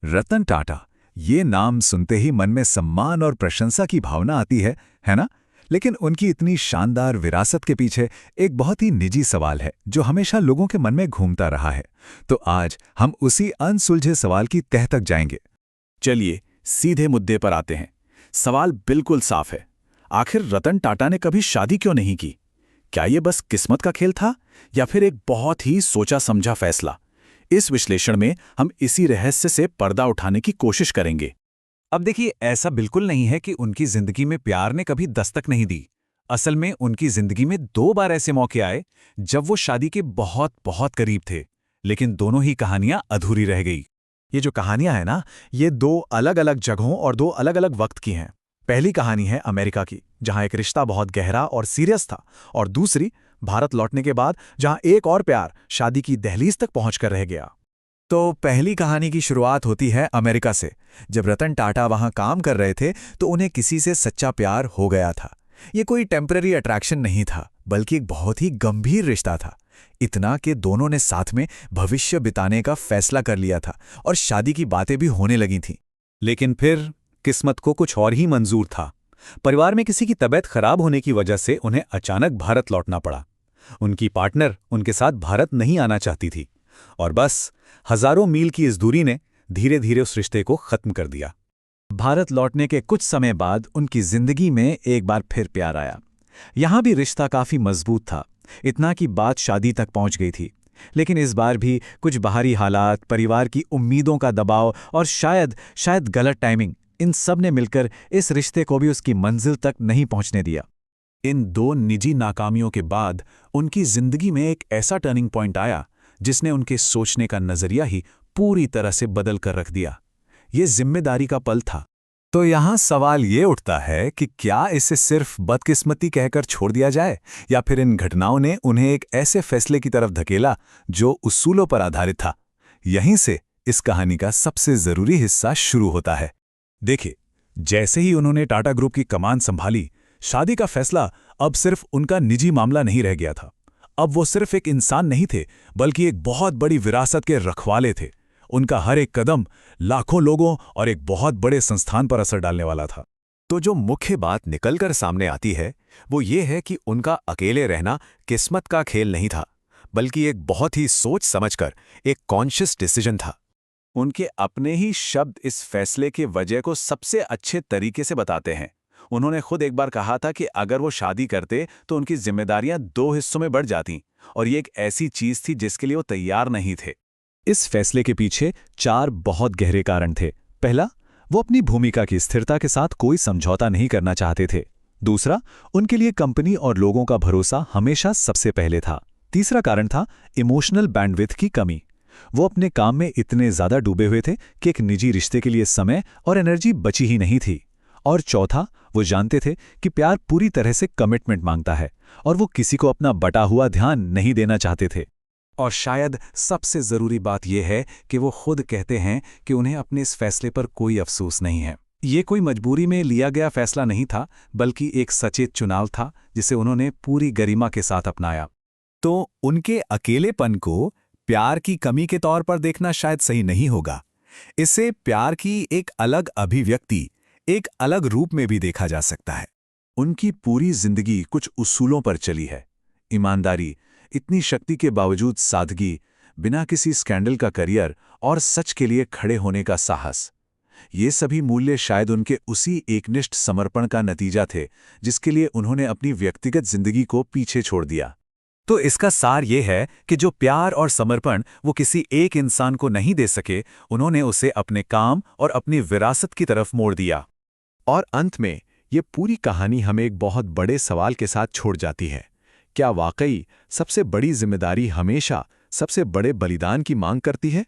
रतन टाटा, ये नाम सुनते ही मन में सम्मान और प्रशंसा की भावना आती है ना? लेकिन उनकी इतनी शानदार विरासत के पीछे एक बहुत ही निजी सवाल है जो हमेशा लोगों के मन में घूमता रहा है। तो आज हम उसी अनसुलझे सवाल की तह तक जाएंगे। चलिए सीधे मुद्दे पर आते हैं। सवाल बिल्कुल साफ है। आखिर रतन टाटा ने कभी शादी क्यों नहीं की? क्या ये बस किस्मत का खेल था या फिर एक बहुत ही सोचा समझा फैसला? इस विश्लेषण में हम इसी रहस्य से पर्दा उठाने की कोशिश करेंगे। अब देखिए, ऐसा बिल्कुल नहीं है कि उनकी जिंदगी में प्यार ने कभी दस्तक नहीं दी। असल में उनकी जिंदगी में 2 बार ऐसे मौके आए जब वो शादी के बहुत बहुत करीब थे, लेकिन दोनों ही कहानियां अधूरी रह गई। ये जो कहानियां हैं ना, ये 2 अलग-अलग जगहों और 2 अलग-अलग वक्त की हैं। पहली कहानी है अमेरिका की, जहां एक रिश्ता बहुत गहरा और सीरियस था, और दूसरी भारत लौटने के बाद, जहां एक और प्यार शादी की दहलीज तक पहुंचकर रह गया। तो पहली कहानी की शुरुआत होती है अमेरिका से। जब रतन टाटा वहां काम कर रहे थे तो उन्हें किसी से सच्चा प्यार हो गया था। ये कोई टेम्पररी अट्रैक्शन नहीं था, बल्कि एक बहुत ही गंभीर रिश्ता था। इतना कि दोनों ने साथ में भविष्य बिताने का फैसला कर लिया था और शादी की बातें भी होने लगी थीं। लेकिन फिर किस्मत को कुछ और ही मंजूर था। परिवार में किसी की तबीयत खराब होने की वजह से उन्हें अचानक भारत लौटना पड़ा। उनकी पार्टनर उनके साथ भारत नहीं आना चाहती थी, और बस हजारों मील की इस दूरी ने धीरे धीरे उस रिश्ते को खत्म कर दिया। भारत लौटने के कुछ समय बाद उनकी जिंदगी में एक बार फिर प्यार आया। यहां भी रिश्ता काफी मजबूत था, इतना कि बात शादी तक पहुंच गई थी। लेकिन इस बार भी कुछ बाहरी हालात, परिवार की उम्मीदों का दबाव और शायद गलत टाइमिंग, इन सब ने मिलकर इस रिश्ते को भी उसकी मंजिल तक नहीं पहुंचने दिया। इन 2 निजी नाकामियों के बाद उनकी जिंदगी में एक ऐसा टर्निंग पॉइंट आया जिसने उनके सोचने का नजरिया ही पूरी तरह से बदल कर रख दिया। ये जिम्मेदारी का पल था। तो यहां सवाल ये उठता है कि क्या इसे सिर्फ बदकिस्मती कहकर छोड़ दिया जाए, या फिर इन घटनाओं ने उन्हें एक ऐसे फैसले की तरफ धकेला जो उसूलों पर आधारित था। यहीं से इस कहानी का सबसे जरूरी हिस्सा शुरू होता है। देखिए, जैसे ही उन्होंने टाटा ग्रुप की कमान संभाली, शादी का फैसला अब सिर्फ उनका निजी मामला नहीं रह गया था। अब वो सिर्फ एक इंसान नहीं थे, बल्कि एक बहुत बड़ी विरासत के रखवाले थे। उनका हर एक कदम लाखों लोगों और एक बहुत बड़े संस्थान पर असर डालने वाला था। तो जो मुख्य बात निकलकर सामने आती है वो ये है कि उनका अकेले रहना किस्मत का खेल नहीं था, बल्कि एक बहुत ही सोच समझकर एक कॉन्शियस डिसीजन था। उनके अपने ही शब्द इस फैसले के वजह को सबसे अच्छे तरीके से बताते हैं। उन्होंने खुद एक बार कहा था कि अगर वो शादी करते तो उनकी जिम्मेदारियां 2 हिस्सों में बढ़ जातीं, और ये एक ऐसी चीज थी जिसके लिए वो तैयार नहीं थे। इस फैसले के पीछे 4 बहुत गहरे कारण थे। पहला, वो अपनी भूमिका की स्थिरता के साथ कोई समझौता नहीं करना चाहते थे। दूसरा, उनके लिए कंपनी और लोगों का भरोसा हमेशा सबसे पहले था। तीसरा कारण था इमोशनल बैंडविड्थ की कमी। वो अपने काम में इतने ज्यादा डूबे हुए थे कि एक निजी रिश्ते के लिए समय और एनर्जी बची ही नहीं थी। और चौथा, वो जानते थे कि प्यार पूरी तरह से कमिटमेंट मांगता है और वो किसी को अपना बटा हुआ ध्यान नहीं देना चाहते थे। और शायद सबसे जरूरी बात यह है कि वो खुद कहते हैं कि उन्हें अपने इस फैसले पर कोई अफसोस नहीं है। ये कोई मजबूरी में लिया गया फैसला नहीं था, बल्कि एक सचेत चुनाव था जिसे उन्होंने पूरी गरिमा के साथ अपनाया। तो उनके अकेलेपन को प्यार की कमी के तौर पर देखना शायद सही नहीं होगा। इसे प्यार की एक अलग अभिव्यक्ति, एक अलग रूप में भी देखा जा सकता है। उनकी पूरी जिंदगी कुछ उसूलों पर चली है। ईमानदारी, इतनी शक्ति के बावजूद सादगी, बिना किसी स्कैंडल का करियर और सच के लिए खड़े होने का साहस। ये सभी मूल्य शायद उनके उसी एकनिष्ठ समर्पण का नतीजा थे जिसके लिए उन्होंने अपनी व्यक्तिगत जिंदगी को पीछे छोड़ दिया। तो इसका सार ये है कि जो प्यार और समर्पण वो किसी एक इंसान को नहीं दे सके, उन्होंने उसे अपने काम और अपनी विरासत की तरफ मोड़ दिया। और अंत में ये पूरी कहानी हमें एक बहुत बड़े सवाल के साथ छोड़ जाती है। क्या वाकई सबसे बड़ी जिम्मेदारी हमेशा सबसे बड़े बलिदान की मांग करती है?